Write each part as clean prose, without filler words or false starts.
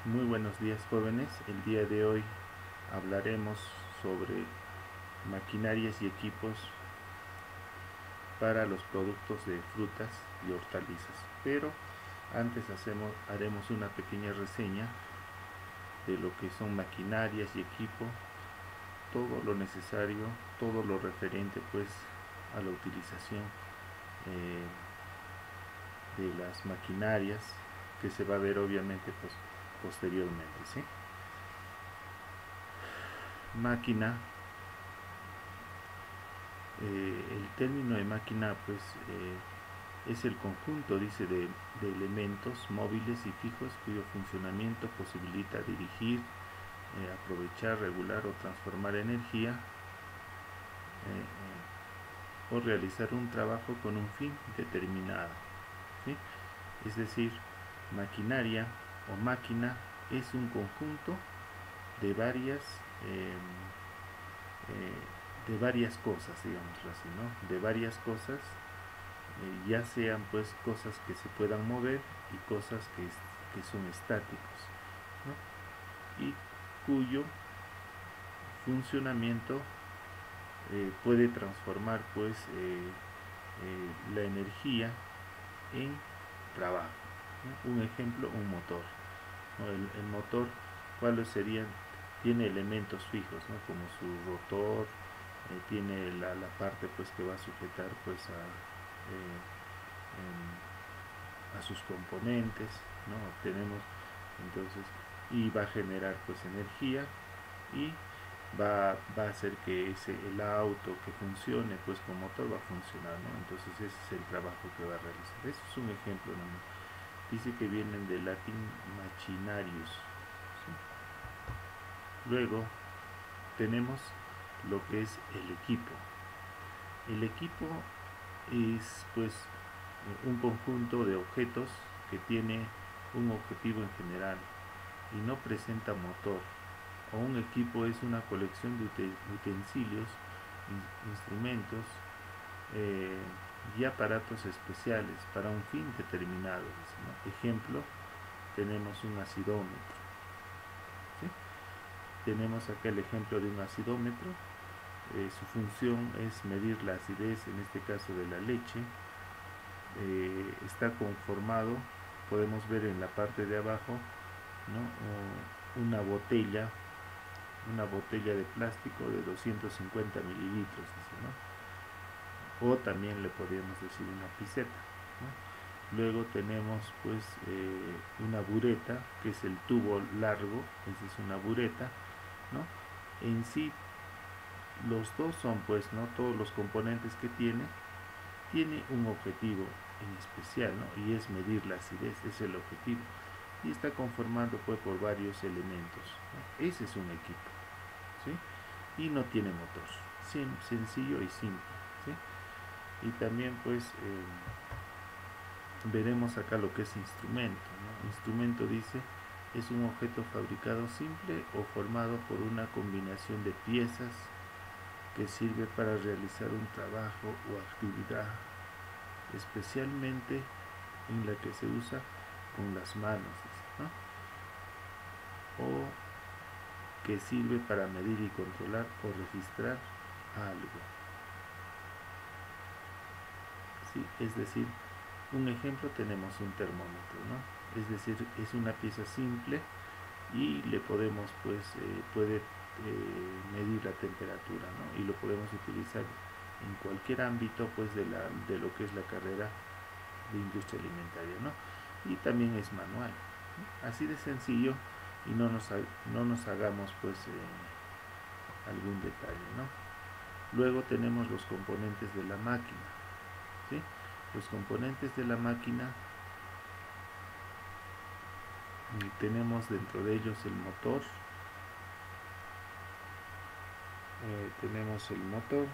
Muy buenos días, jóvenes. El día de hoy hablaremos sobre maquinarias y equipos para los productos de frutas y hortalizas. Pero antes haremos una pequeña reseña de lo que son maquinarias y equipo, todo lo necesario, todo lo referente pues a la utilización eh, de las maquinarias, que se va a ver obviamente pues posteriormente, ¿sí? Máquina, el término de máquina pues es el conjunto, dice, de elementos móviles y fijos cuyo funcionamiento posibilita dirigir, aprovechar, regular o transformar energía o realizar un trabajo con un fin determinado, ¿sí? Es decir, maquinaria o máquina es un conjunto de varias eh, de varias cosas, digámoslo así, ¿no? De varias cosas, ya sean pues cosas que se puedan mover y cosas que son estáticos, ¿no? Y cuyo funcionamiento puede transformar pues la energía en trabajo, ¿no? Un ejemplo, un motor, ¿no? El motor, ¿cuáles serían? Tiene elementos fijos, ¿no? Como su rotor, tiene la parte pues que va a sujetar pues a sus componentes, ¿no? Tenemos entonces, y va a generar pues energía y va a hacer que el auto que funcione pues con motor va a funcionar, ¿no? Entonces ese es el trabajo que va a realizar. Eso es un ejemplo nomás. Dice que vienen del latín machinarius, ¿sí? Luego tenemos lo que es el equipo. El equipo es pues un conjunto de objetos que tiene un objetivo en general y no presenta motor. O un equipo es una colección de utensilios, instrumentos eh, y aparatos especiales para un fin determinado, ¿no? Ejemplo, tenemos un acidómetro, ¿sí? Tenemos acá el ejemplo de un acidómetro. Su función es medir la acidez, en este caso de la leche. Está conformado, podemos ver en la parte de abajo, ¿no? Una botella de plástico de 250 mililitros, ¿no? O también le podríamos decir una piseta, ¿no? Luego tenemos pues una bureta, que es el tubo largo, esa es una bureta, ¿no? En sí los dos son pues, ¿no? Todos los componentes que tiene un objetivo en especial, ¿no? Y es medir la acidez, es el objetivo. Y está conformado pues por varios elementos, ¿no? Ese es un equipo, ¿sí? Y no tiene motor, sencillo y simple, ¿sí? Y también pues veremos acá lo que es instrumento, ¿no? Instrumento, dice, es un objeto fabricado simple o formado por una combinación de piezas que sirve para realizar un trabajo o actividad, especialmente en la que se usa con las manos, ¿no? O que sirve para medir y controlar o registrar algo, ¿sí? Es decir, un ejemplo, tenemos un termómetro, ¿no? Es decir, es una pieza simple y le podemos pues puede medir la temperatura, ¿no? Y lo podemos utilizar en cualquier ámbito pues de lo que es la carrera de industria alimentaria, ¿no? Y también es manual, ¿no? Así de sencillo, y no nos hagamos pues algún detalle, ¿no? Luego tenemos los componentes de la máquina, ¿sí? Los componentes de la máquina, tenemos dentro de ellos el motor. Tenemos el motor,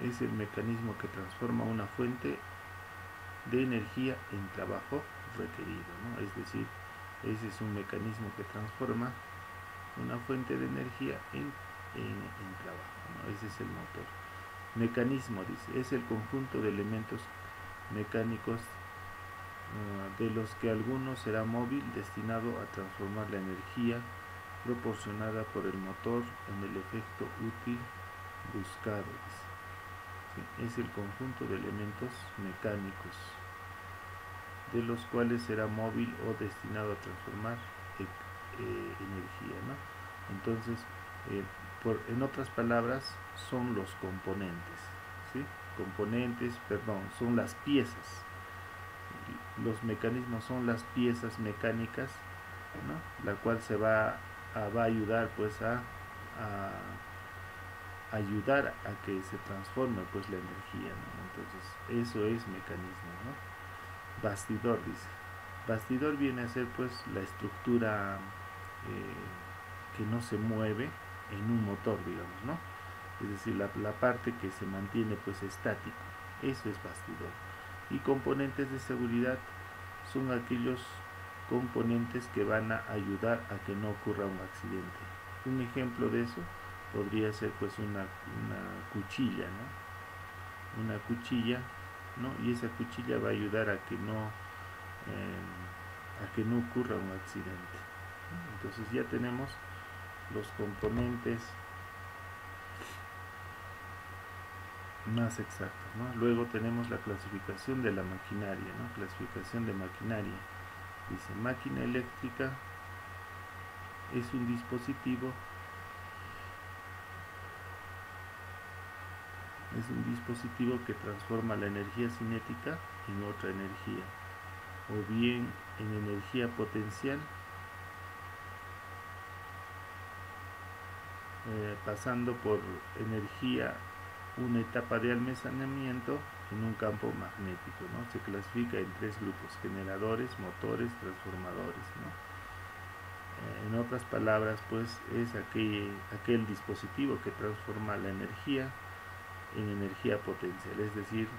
es el mecanismo que transforma una fuente de energía en trabajo requerido, ¿no? Es decir, Ese es un mecanismo que transforma una fuente de energía en trabajo, ¿no? Ese es el motor. Mecanismo, dice, es el conjunto de elementos mecánicos de los que alguno será móvil, destinado a transformar la energía proporcionada por el motor en el efecto útil buscado. ¿Sí? Es el conjunto de elementos mecánicos de los cuales será móvil o destinado a transformar energía, ¿no? Entonces, en otras palabras, son los componentes, ¿sí? Componentes, perdón, son las piezas. Los mecanismos son las piezas mecánicas, ¿no? La cual se va a ayudar pues a ayudar a que se transforme pues la energía, ¿no? Entonces eso es mecanismo, ¿no? Bastidor, dice. Bastidor viene a ser pues la estructura que no se mueve en un motor, digamos, ¿no? Es decir, la parte que se mantiene pues estático. Eso es bastidor. Y componentes de seguridad son aquellos componentes que van a ayudar a que no ocurra un accidente. Un ejemplo de eso podría ser pues una cuchilla, ¿no? Una cuchilla, ¿no? Y esa cuchilla va a ayudar a que no ocurra un accidente. Entonces ya tenemos los componentes más exactos, ¿no? Luego tenemos la clasificación de la maquinaria, ¿no? Clasificación de maquinaria. Dice, máquina eléctrica es un dispositivo que transforma la energía cinética en otra energía, o bien en energía potencial, pasando por energía, una etapa de almacenamiento en un campo magnético, ¿no? Se clasifica en 3 grupos: generadores, motores, transformadores, ¿no? En otras palabras, pues es aquel dispositivo que transforma la energía en energía potencial, es decir,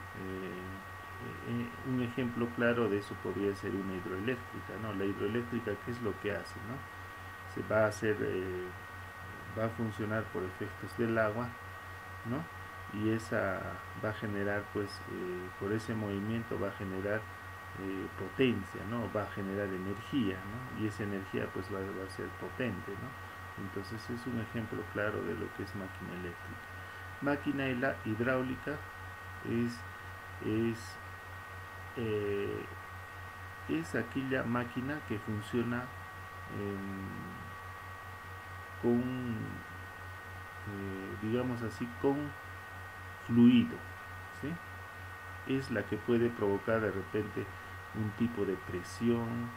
un ejemplo claro de eso podría ser una hidroeléctrica, ¿no? La hidroeléctrica, ¿qué es lo que hace, no? Se va a hacer, va a funcionar por efectos del agua, ¿no? Y esa va a generar, pues, por ese movimiento va a generar potencia, ¿no? Va a generar energía, ¿no? Y esa energía, pues, va a ser potente, ¿no? Entonces es un ejemplo claro de lo que es máquina eléctrica. Máquina hidráulica es aquella máquina que funciona con, digamos así, con fluido, ¿sí? Es la que puede provocar de repente un tipo de presión,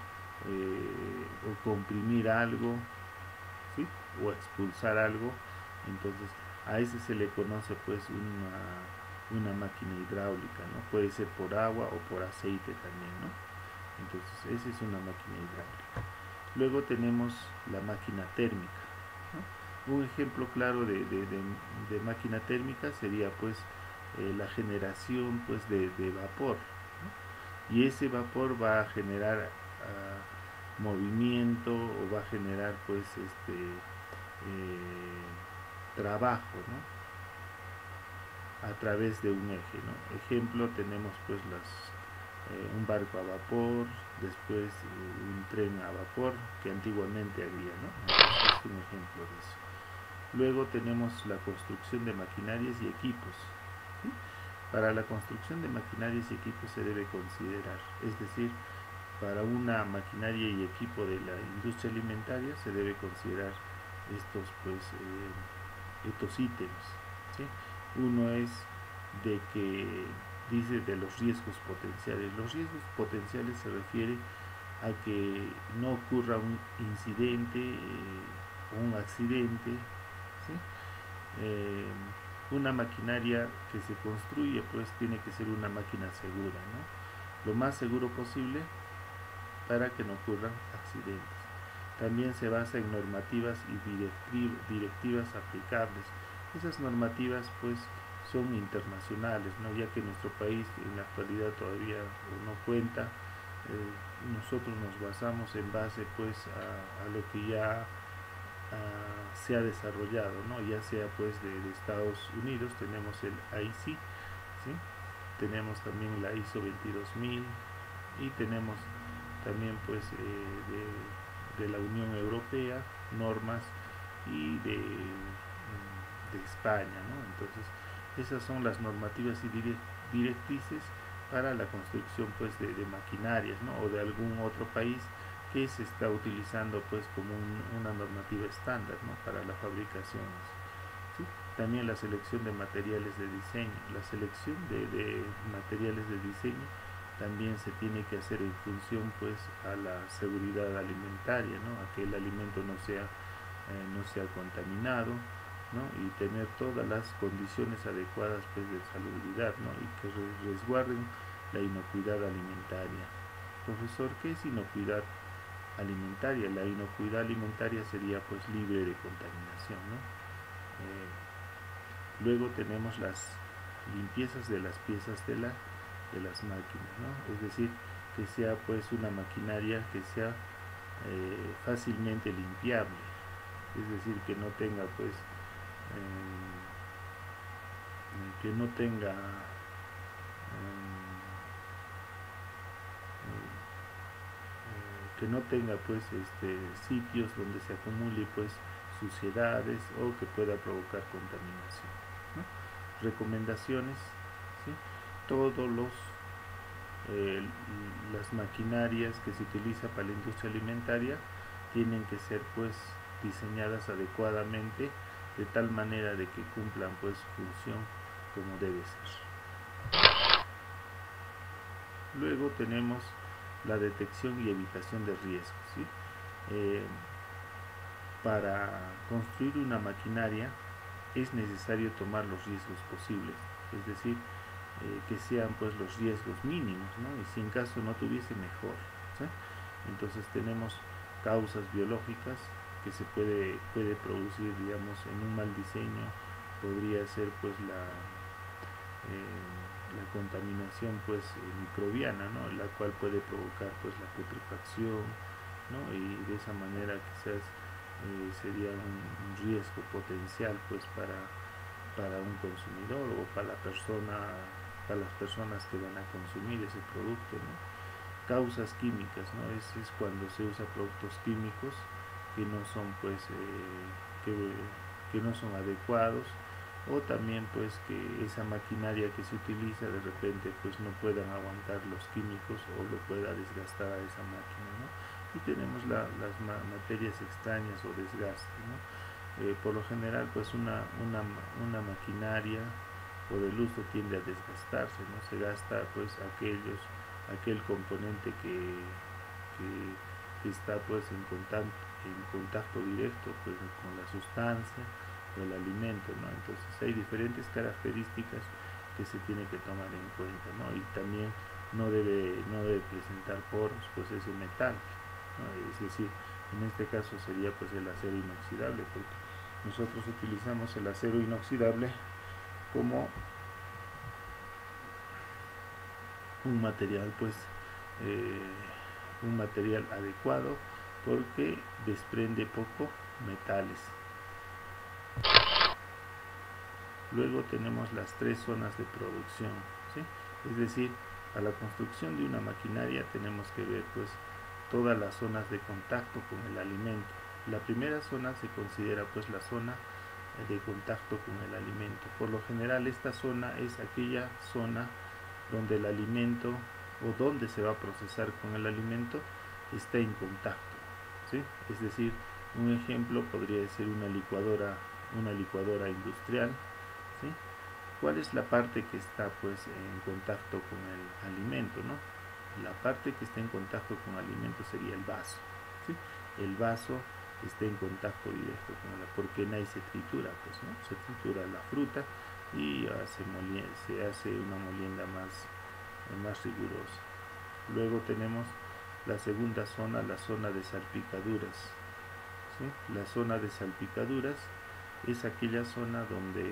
o comprimir algo, ¿sí? O expulsar algo. Entonces a ese se le conoce pues una máquina hidráulica, ¿no? Puede ser por agua o por aceite también, ¿no? Entonces esa es una máquina hidráulica. Luego tenemos la máquina térmica, ¿no? Un ejemplo claro de máquina térmica sería pues la generación pues de vapor, ¿no? Y ese vapor va a generar movimiento, o va a generar pues trabajo, ¿no? A través de un eje, ¿no? Ejemplo, tenemos pues un barco a vapor, después un tren a vapor que antiguamente había, ¿no? Entonces, es un ejemplo de eso. Luego tenemos la construcción de maquinarias y equipos, ¿sí? Para la construcción de maquinarias y equipos se debe considerar, es decir, para una maquinaria y equipo de la industria alimentaria se debe considerar estos ítems, ¿sí? Uno es de que dice de los riesgos potenciales. Los riesgos potenciales se refiere a que no ocurra un incidente o un accidente, ¿sí? Una maquinaria que se construye pues tiene que ser una máquina segura, ¿no? Lo más seguro posible para que no ocurran accidentes. También se basa en normativas y directivas aplicables. Esas normativas pues son internacionales, ¿no? Ya que nuestro país en la actualidad todavía no cuenta nosotros nos basamos en base pues a lo que ya se ha desarrollado, ¿no? Ya sea pues de Estados Unidos, tenemos el IC, ¿sí? Tenemos también la ISO 22000 y tenemos también pues de la Unión Europea normas y de España, ¿no? Entonces esas son las normativas y directrices para la construcción pues de maquinarias, ¿no? O de algún otro país que se está utilizando pues como una normativa estándar, ¿no? Para la fabricación, ¿sí? También la selección de materiales de diseño. La selección de materiales de diseño también se tiene que hacer en función pues a la seguridad alimentaria, ¿no? A que el alimento no sea contaminado, ¿no? Y tener todas las condiciones adecuadas pues de salubridad, ¿no? Y que resguarden la inocuidad alimentaria. Profesor, ¿qué es inocuidad alimentaria? La inocuidad alimentaria sería pues libre de contaminación, ¿no? Luego tenemos las limpiezas de las piezas de las máquinas, ¿no? Es decir, que sea pues una maquinaria que sea fácilmente limpiable, es decir, que no tenga pues que no tenga pues sitios donde se acumule pues suciedades o que pueda provocar contaminación, ¿no? Recomendaciones, ¿sí? Todos las maquinarias que se utilizan para la industria alimentaria tienen que ser pues diseñadas adecuadamente de tal manera de que cumplan pues su función como debe ser. Luego tenemos la detección y evitación de riesgos, ¿sí? Para construir una maquinaria es necesario tomar los riesgos posibles, es decir, que sean pues los riesgos mínimos, ¿no? Y si en caso no tuviese, mejor, ¿sí? Entonces tenemos causas biológicas que se puede producir, digamos, en un mal diseño. Podría ser pues la contaminación pues microbiana, ¿no? La cual puede provocar pues la putrefacción, ¿no? Y de esa manera quizás sería un riesgo potencial pues para un consumidor o para las personas que van a consumir ese producto, ¿no? Causas químicas, ¿no? Es cuando se usa productos químicos que no son pues que no son adecuados, o también pues que esa maquinaria que se utiliza de repente pues no puedan aguantar los químicos o lo pueda desgastar a esa máquina, ¿no? Y tenemos las materias extrañas o desgaste, ¿no? Por lo general pues una maquinaria por el uso tiende a desgastarse, ¿no? Se gasta pues aquel componente que está pues en contacto directo pues con la sustancia del alimento, ¿no? Entonces hay diferentes características que se tiene que tomar en cuenta, ¿no? Y también no debe presentar poros pues ese metal, ¿no? Es decir, en este caso sería pues el acero inoxidable, porque nosotros utilizamos el acero inoxidable como un material pues un material adecuado porque desprende poco metales. Luego tenemos las tres zonas de producción, ¿sí? Es decir, a la construcción de una maquinaria tenemos que ver pues todas las zonas de contacto con el alimento. La primera zona se considera pues la zona de contacto con el alimento. Por lo general esta zona es aquella zona donde el alimento o donde se va a procesar con el alimento está en contacto, ¿sí? Es decir, un ejemplo podría ser una licuadora industrial, ¿sí? ¿Cuál es la parte que está pues en contacto con el alimento, ¿no? La parte que está en contacto con el alimento sería el vaso, ¿sí? El vaso está en contacto directo con porque en ahí se tritura, pues, ¿no? Se tritura la fruta y se hace una molienda más rigurosa. Luego tenemos la segunda zona, la zona de salpicaduras, ¿sí? La zona de salpicaduras es aquella zona donde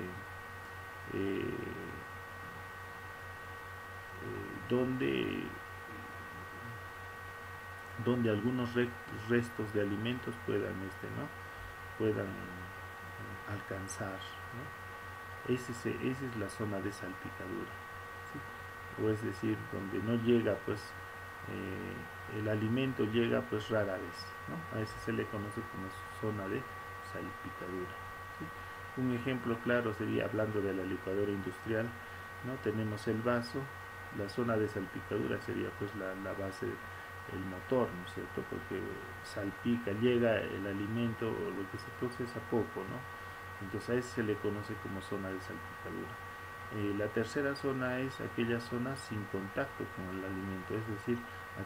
donde algunos restos de alimentos puedan, puedan alcanzar, ¿no? Esa es la zona de salpicadura, ¿sí? O es decir, donde no llega, pues, el alimento llega, pues, rara vez, ¿no? A eso se le conoce como zona de salpicadura, ¿sí? Un ejemplo claro sería, hablando de la licuadora industrial, ¿no? Tenemos el vaso, la zona de salpicadura sería, pues, la base el motor, ¿no es cierto? Porque salpica, llega el alimento o lo que se procesa poco, ¿no? Entonces a eso se le conoce como zona de salpicadura. La tercera zona es aquella zona sin contacto con el alimento, es decir,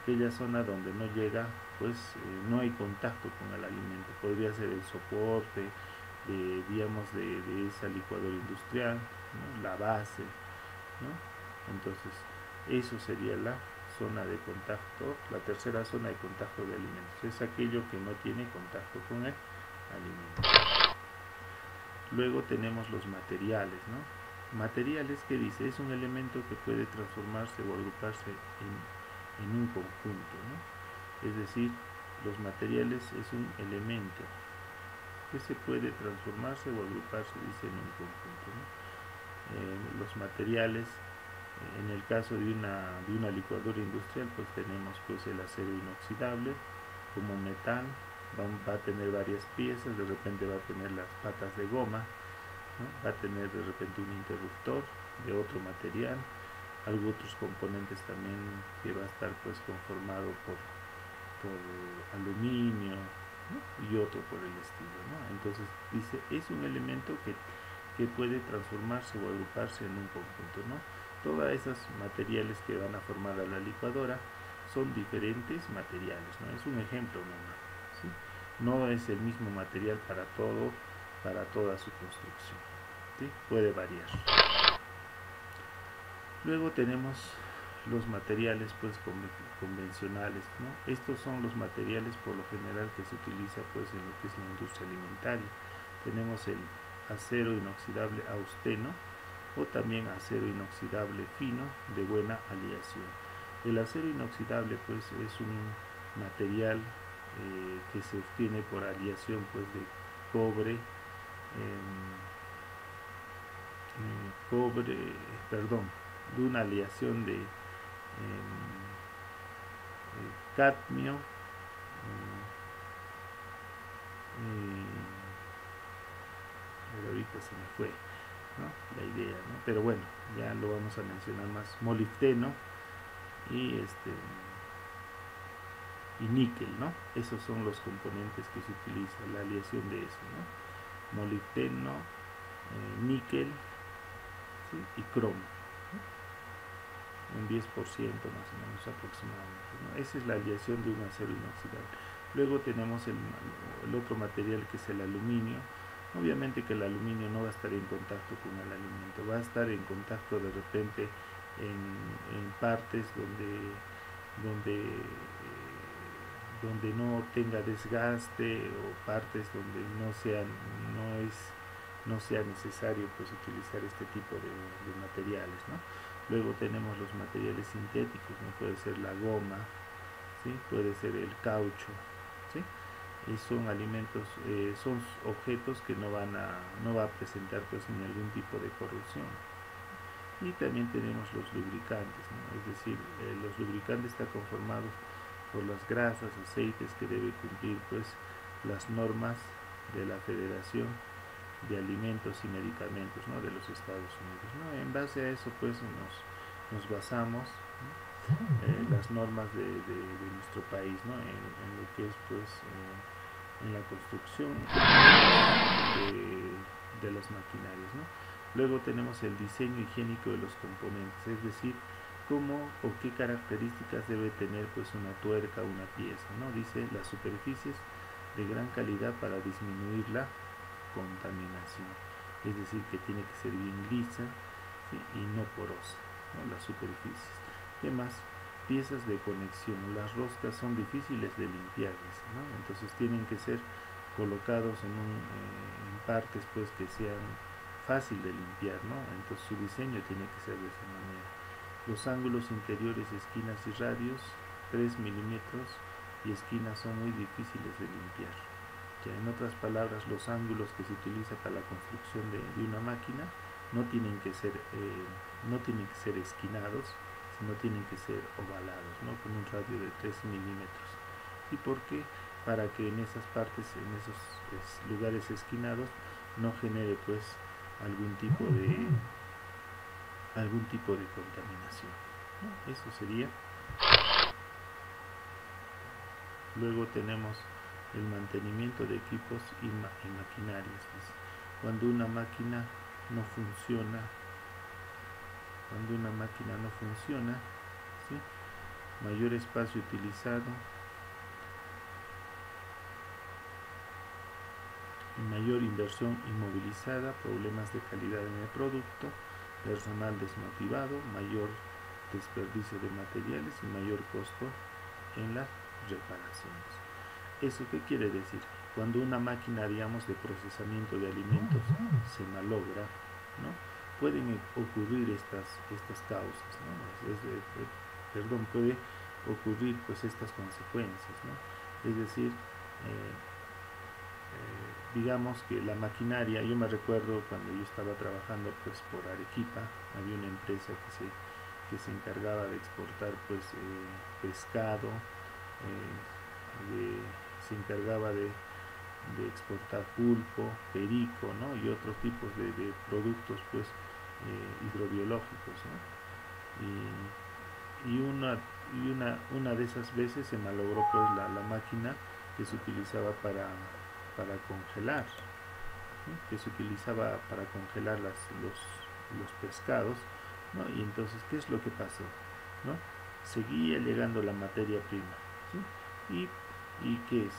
aquella zona donde no llega, pues no hay contacto con el alimento. Podría ser el soporte, digamos, de esa licuadora industrial, ¿no? La base, ¿no? Entonces, eso sería la zona de contacto, la tercera zona de contacto de alimentos. Es aquello que no tiene contacto con el alimento. Luego tenemos los materiales, ¿no? Materiales, que dice, es un elemento que puede transformarse o agruparse en un conjunto, ¿no? Es decir, los materiales es un elemento que se puede transformarse o agruparse, dice, en un conjunto, ¿no? Los materiales, en el caso de una licuadora industrial, pues tenemos, pues, el acero inoxidable como metal, va a tener varias piezas, de repente va a tener las patas de goma, ¿no? Va a tener de repente un interruptor de otro material, algunos otros componentes también, que va a estar, pues, conformado por aluminio, ¿no? Y otro por el estilo, ¿no? Entonces dice, es un elemento que puede transformarse o agruparse en un conjunto, ¿no? Todas esas materiales que van a formar a la licuadora son diferentes materiales, ¿no? Es un ejemplo nomás, ¿sí? No es el mismo material para todo, para toda su construcción, ¿sí? Puede variar. Luego tenemos los materiales, pues, convencionales, ¿no? Estos son los materiales por lo general que se utiliza, pues, en lo que es la industria alimentaria. Tenemos el acero inoxidable austeno, o también acero inoxidable fino de buena aleación. El acero inoxidable, pues, es un material que se obtiene por aleación, pues, de cobre, cobre, perdón, de una aleación de cadmio, pero ahorita se me fue, ¿no? La idea, ¿no? Pero bueno, ya lo vamos a mencionar más, molibdeno y y níquel, ¿no? Esos son los componentes que se utilizan, la aleación de eso, ¿no? Molibdeno, níquel, ¿sí? Y cromo, ¿no? Un 10% más o menos aproximadamente, ¿no? Esa es la aleación de un acero inoxidable. Luego tenemos el otro material, que es el aluminio. Obviamente que el aluminio no va a estar en contacto con el alimento, va a estar en contacto de repente en partes donde no tenga desgaste, o partes donde no sea necesario, pues, utilizar este tipo de materiales, ¿no? Luego tenemos los materiales sintéticos, ¿no? Puede ser la goma, ¿sí? Puede ser el caucho, ¿sí? Y son alimentos, son objetos que no va a presentar, pues, ni algún tipo de corrosión. Y también tenemos los lubricantes, ¿no? Es decir, los lubricantes están conformados por las grasas, aceites, que debe cumplir, pues, las normas de la Federación de Alimentos y Medicamentos, ¿no? De los Estados Unidos, ¿no? En base a eso, pues, nos basamos, ¿no? Las normas de nuestro país, ¿no? En lo que es, pues, en la construcción de las maquinarias, ¿no? Luego tenemos el diseño higiénico de los componentes, es decir, cómo o qué características debe tener, pues, una tuerca o una pieza, ¿no? Dice las superficies de gran calidad para disminuir la contaminación, es decir, que tiene que ser bien lisa, ¿sí? Y no porosa, ¿no? Las superficies. ¿Qué más? Piezas de conexión. Las roscas son difíciles de limpiar, dice, ¿no? Entonces tienen que ser colocados en partes, pues, que sean fácil de limpiar, ¿no? Entonces su diseño tiene que ser de esa manera. Los ángulos interiores, esquinas y radios, 3 milímetros y esquinas son muy difíciles de limpiar. Ya, en otras palabras, los ángulos que se utiliza para la construcción de una máquina no tienen que ser esquinados, sino tienen que ser ovalados, ¿no? Con un radio de 3 milímetros. ¿Y por qué? Para que en esas partes, en esos lugares esquinados, no genere pues algún tipo de contaminación, ¿no? Eso sería. Luego tenemos el mantenimiento de equipos y maquinarias. Cuando una máquina no funciona, ¿sí? Mayor espacio utilizado y mayor inversión inmovilizada, problemas de calidad en el producto, personal desmotivado, mayor desperdicio de materiales y mayor costo en las reparaciones. ¿Eso qué quiere decir? Cuando una máquina, digamos, de procesamiento de alimentos se malogra, ¿no? Pueden ocurrir estas causas, ¿no? Puede ocurrir pues estas consecuencias, ¿no? Es decir, digamos que la maquinaria, yo me recuerdo cuando yo estaba trabajando pues por Arequipa, había una empresa que se encargaba de exportar pues pescado, se encargaba de exportar pulpo, perico, ¿no? Y otros tipos de productos pues hidrobiológicos, ¿no? Una de esas veces se malogró pues la máquina que se utilizaba para congelar, ¿sí? Que se utilizaba para congelar los pescados, ¿no? Y entonces, ¿qué es lo que pasó? ¿No? Seguía llegando la materia prima, ¿sí? ¿Y qué es?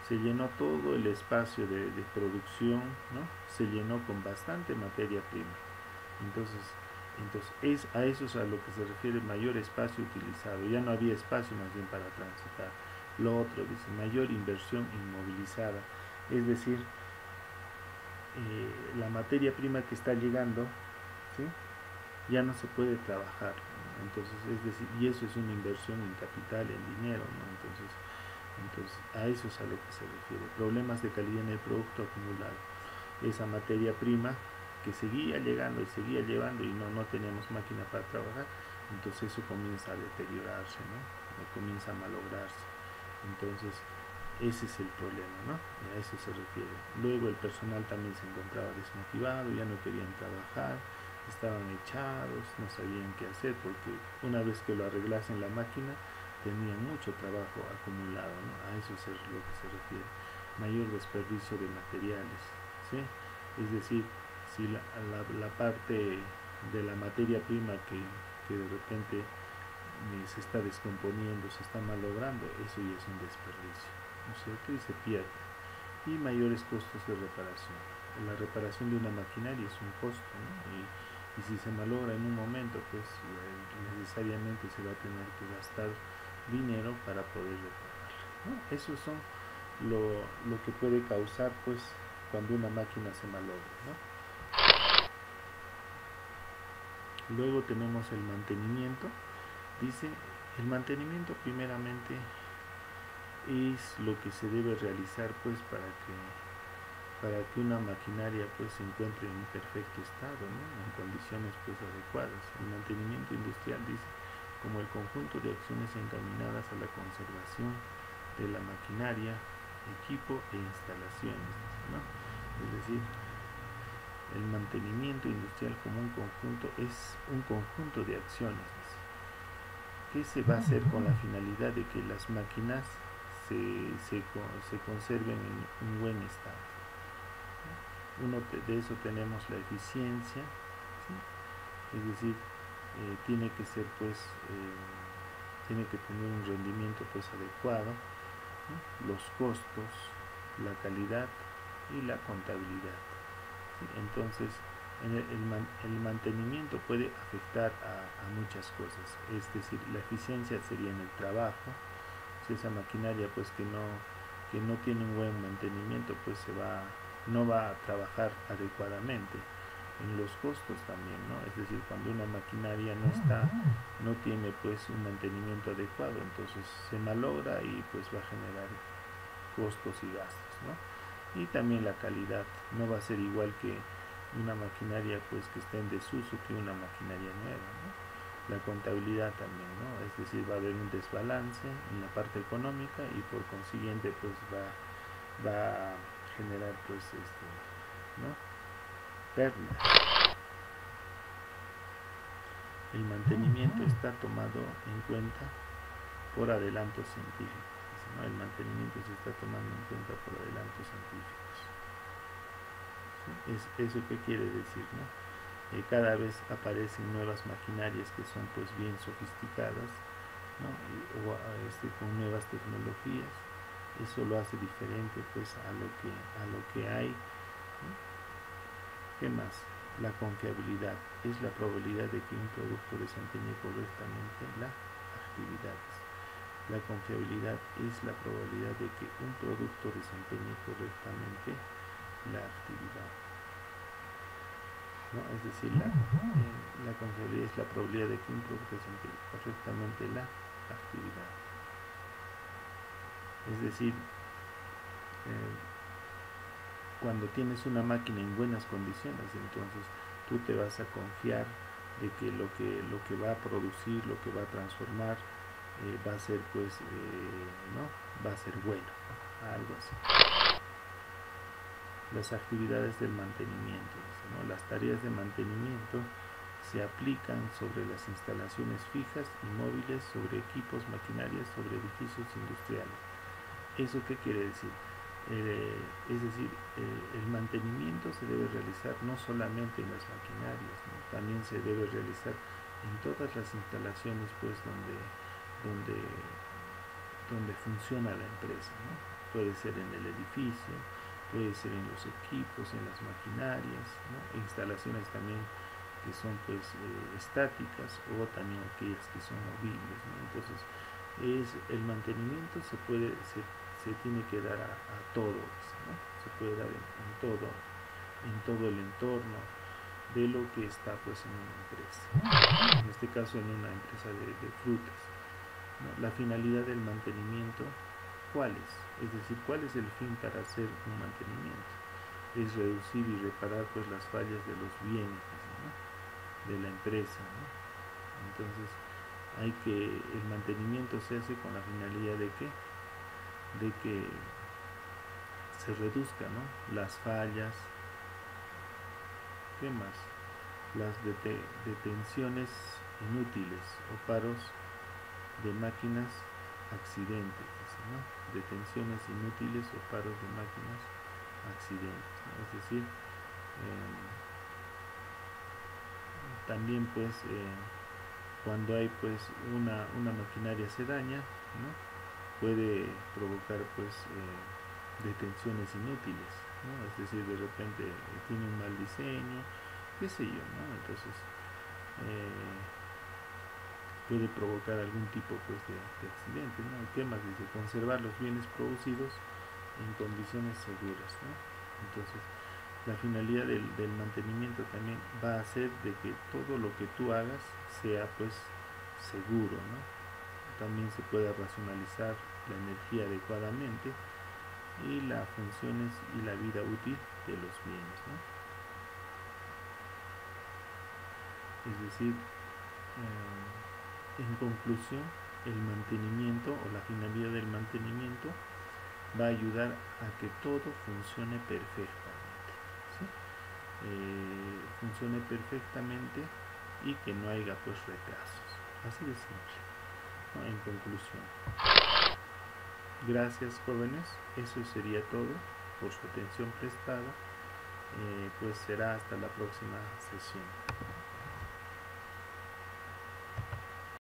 Se llenó todo el espacio de producción, ¿no? Se llenó con bastante materia prima. Entonces a eso es a lo que se refiere mayor espacio utilizado. Ya no había espacio más bien para transitar. Lo otro dice mayor inversión inmovilizada, es decir, la materia prima que está llegando, ¿sí? Ya no se puede trabajar, ¿no? Entonces, es decir, y eso es una inversión en capital, en dinero, ¿no? Entonces a eso es a lo que se refiere. Problemas de calidad en el producto acumulado. Esa materia prima que seguía llegando y seguía llevando y no teníamos máquina para trabajar, entonces eso comienza a deteriorarse, ¿no? Comienza a malograrse. Entonces ese es el problema, ¿no? A eso se refiere. Luego el personal también se encontraba desmotivado, ya no querían trabajar, estaban echados, no sabían qué hacer, porque una vez que lo arreglasen la máquina tenían mucho trabajo acumulado, ¿no? A eso es lo que se refiere. Mayor desperdicio de materiales, ¿sí? Es decir, si la parte de la materia prima que de repente se está descomponiendo, se está malogrando, eso ya es un desperdicio, ¿no es cierto? Y se pierde. Y mayores costos de reparación. La reparación de una maquinaria es un costo, ¿no? Y si se malogra en un momento, pues necesariamente se va a tener que gastar dinero para poder repararla, ¿no? Eso son lo que puede causar pues cuando una máquina se malogra, ¿no? Luego tenemos el mantenimiento. Dice, el mantenimiento primeramente es lo que se debe realizar pues para que una maquinaria pues se encuentre en perfecto estado, ¿no? En condiciones pues adecuadas. El mantenimiento industrial dice como el conjunto de acciones encaminadas a la conservación de la maquinaria, equipo e instalaciones, ¿no? Es decir, el mantenimiento industrial como un conjunto es un conjunto de acciones, dice, que se va a hacer con la finalidad de que las máquinas se conserven en un buen estado. De eso tenemos la eficiencia, ¿sí? Es decir, tiene que ser pues tiene que tener un rendimiento pues adecuado, ¿no? Los costos, la calidad y la contabilidad, ¿sí? Entonces el mantenimiento puede afectar a muchas cosas, es decir, la eficiencia sería en el trabajo. Si esa maquinaria pues que no tiene un buen mantenimiento, pues no va a trabajar adecuadamente. en los costos también, ¿no? Es decir, cuando una maquinaria no tiene pues un mantenimiento adecuado, entonces se malogra y pues va a generar costos y gastos, ¿no? Y también la calidad no va a ser igual que una maquinaria pues que está en desuso que una maquinaria nueva, ¿no? La contabilidad también, ¿no? Es decir, va a haber un desbalance en la parte económica y por consiguiente pues va a generar pues ¿no? Pérdidas. El mantenimiento está tomado en cuenta por adelantos científicos, ¿no? El mantenimiento se está tomando en cuenta por adelantos científicos. ¿Sí? ¿Eso qué quiere decir, no? Cada vez aparecen nuevas maquinarias que son pues bien sofisticadas, ¿no? Con nuevas tecnologías. Eso lo hace diferente pues a lo que hay, ¿no? ¿Qué más? La confiabilidad es la probabilidad de que un producto desempeñe correctamente las actividades. La confiabilidad es la probabilidad de que un producto desempeñe correctamente la actividad, ¿no? Es decir, la confiabilidad es la probabilidad de que un producto desempeñe correctamente la actividad. Es decir, cuando tienes una máquina en buenas condiciones, entonces tú te vas a confiar de que lo que va a producir, lo que va a transformar, va a ser pues, ¿no? Va a ser bueno, algo así. Las actividades del mantenimiento, ¿no? Las tareas de mantenimiento se aplican sobre las instalaciones fijas y móviles, sobre equipos, maquinarias, sobre edificios industriales. ¿Eso qué quiere decir? Es decir, el mantenimiento se debe realizar no solamente en las maquinarias, ¿no? También se debe realizar en todas las instalaciones pues donde funciona la empresa, ¿no? Puede ser en el edificio, puede ser en los equipos, en las maquinarias, ¿no? Instalaciones también que son pues estáticas, o también aquellas que son movibles, ¿no? Entonces el mantenimiento se tiene que dar a todo, ¿no? Se puede dar en todo el entorno de lo que está pues en una empresa, en este caso en una empresa de frutas, ¿no? La finalidad del mantenimiento, ¿cuál es? Es decir, ¿cuál es el fin para hacer un mantenimiento? Es reducir y reparar pues las fallas de los bienes, ¿no? De la empresa, ¿no? Entonces el mantenimiento se hace con la finalidad de que se reduzcan, ¿no? Las fallas, ¿qué más? Las detenciones inútiles o paros de máquinas accidentes, ¿no? Detenciones inútiles o paros de máquinas accidentes, ¿no? Es decir, también pues cuando hay pues una maquinaria se daña, ¿no? Puede provocar pues detenciones inútiles, ¿no? Es decir, de repente tiene un mal diseño, qué sé yo, ¿no? Entonces puede provocar algún tipo pues de accidente, ¿no? ¿Qué más dice? Conservar los bienes producidos en condiciones seguras, ¿no? Entonces la finalidad del mantenimiento también va a ser de que todo lo que tú hagas sea pues seguro, ¿no? También se pueda racionalizar la energía adecuadamente y las funciones y la vida útil de los bienes, ¿no? Es decir, en conclusión, el mantenimiento o la finalidad del mantenimiento va a ayudar a que todo funcione perfectamente, ¿sí? Funcione perfectamente y que no haya pues retrasos, así de simple, ¿no? En conclusión, gracias jóvenes, eso sería todo por su atención prestada, pues será hasta la próxima sesión.